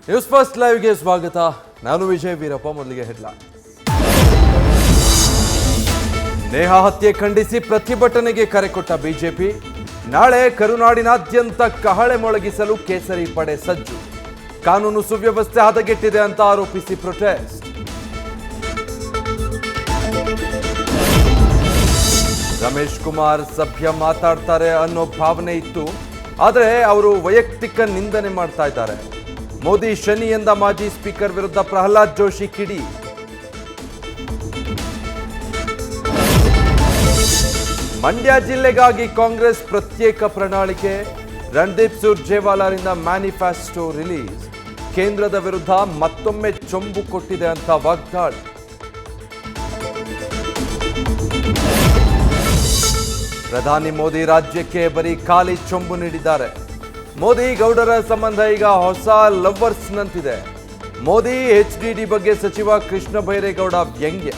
News first ಲೈವ್ಗೆ ಸ್ವಾಗತ. ನಾನು ವಿಜಯ್ ವೀರಪ್ಪ. ಮೊದಲಿಗೆ ಹೆಡ್ಲೈನ್. ನೇಹಾ ಹತ್ಯೆ ಖಂಡಿಸಿ ಪ್ರತಿಭಟನೆಗೆ ಕರೆ ಕೊಟ್ಟ ಬಿಜೆಪಿ. ನಾಳೆ ಕರುನಾಡಿನಾದ್ಯಂತ ಕಹಳೆ ಮೊಳಗಿಸಲು ಕೇಸರಿ ಪಡೆ ಸಜ್ಜು. ಕಾನೂನು ಸುವ್ಯವಸ್ಥೆ ಹದಗೆಟ್ಟಿದೆ ಅಂತ ಆರೋಪಿಸಿ ಪ್ರೊಟೆಸ್ಟ್. ರಮೇಶ್ ಕುಮಾರ್ ಸಭ್ಯ ಮಾತಾಡ್ತಾರೆ ಅನ್ನೋ ಭಾವನೆ ಇತ್ತು, ಆದರೆ ಅವರು ವೈಯಕ್ತಿಕ ನಿಂದನೆ ಮಾಡ್ತಾ ಇದ್ದಾರೆ. ಮೋದಿ ಶನಿ ಎಂದ ಮಾಜಿ ಸ್ಪೀಕರ್ ವಿರುದ್ಧ ಪ್ರಹ್ಲಾದ್ ಜೋಶಿ ಕಿಡಿ. ಮಂಡ್ಯ ಜಿಲ್ಲೆಗಾಗಿ ಕಾಂಗ್ರೆಸ್ ಪ್ರತ್ಯೇಕ ಪ್ರಣಾಳಿಕೆ. ರಣದೀಪ್ ಸುರ್ಜೇವಾಲಾರಿಂದ ಮ್ಯಾನಿಫೆಸ್ಟೋ ರಿಲೀಸ್. ಕೇಂದ್ರದ ವಿರುದ್ಧ ಮತ್ತೊಮ್ಮೆ ಚೊಂಬು ಕೊಟ್ಟಿದೆ ಅಂತ ವಾಗ್ದಾಳಿ. ಪ್ರಧಾನಿ ಮೋದಿ ರಾಜ್ಯಕ್ಕೆ ಬರೀ ಖಾಲಿ ಚೊಂಬು ನೀಡಿದ್ದಾರೆ. ಮೋದಿ ಗೌಡರ ಸಂಬಂಧ ಈಗ ಹೊಸ ಲವ್ವರ್ಸ್ನಂತಿದೆ. ಮೋದಿ ಎಚ್ಡಿಡಿ ಬಗ್ಗೆ ಸಚಿವ ಕೃಷ್ಣ ಬೈರೇಗೌಡ ವ್ಯಂಗ್ಯ.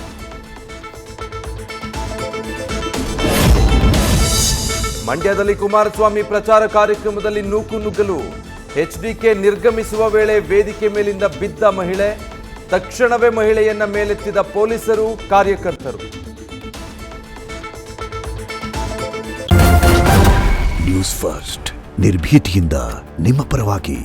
ಮಂಡ್ಯದಲ್ಲಿ ಕುಮಾರಸ್ವಾಮಿ ಪ್ರಚಾರ ಕಾರ್ಯಕ್ರಮದಲ್ಲಿ ನೂಕುನುಗ್ಗಲು. ಎಚ್ಡಿಕೆ ನಿರ್ಗಮಿಸುವ ವೇಳೆ ವೇದಿಕೆ ಮೇಲಿಂದ ಬಿದ್ದ ಮಹಿಳೆ. ತಕ್ಷಣವೇ ಮಹಿಳೆಯನ್ನ ಮೇಲೆತ್ತಿದ ಪೊಲೀಸರು, ಕಾರ್ಯಕರ್ತರು. ನ್ಯೂಸ್ ಫಸ್ಟ್ ನಿರ್ಭೀತಿಯಿಂದ ನಿಮ್ಮ ಪರವಾಗಿ.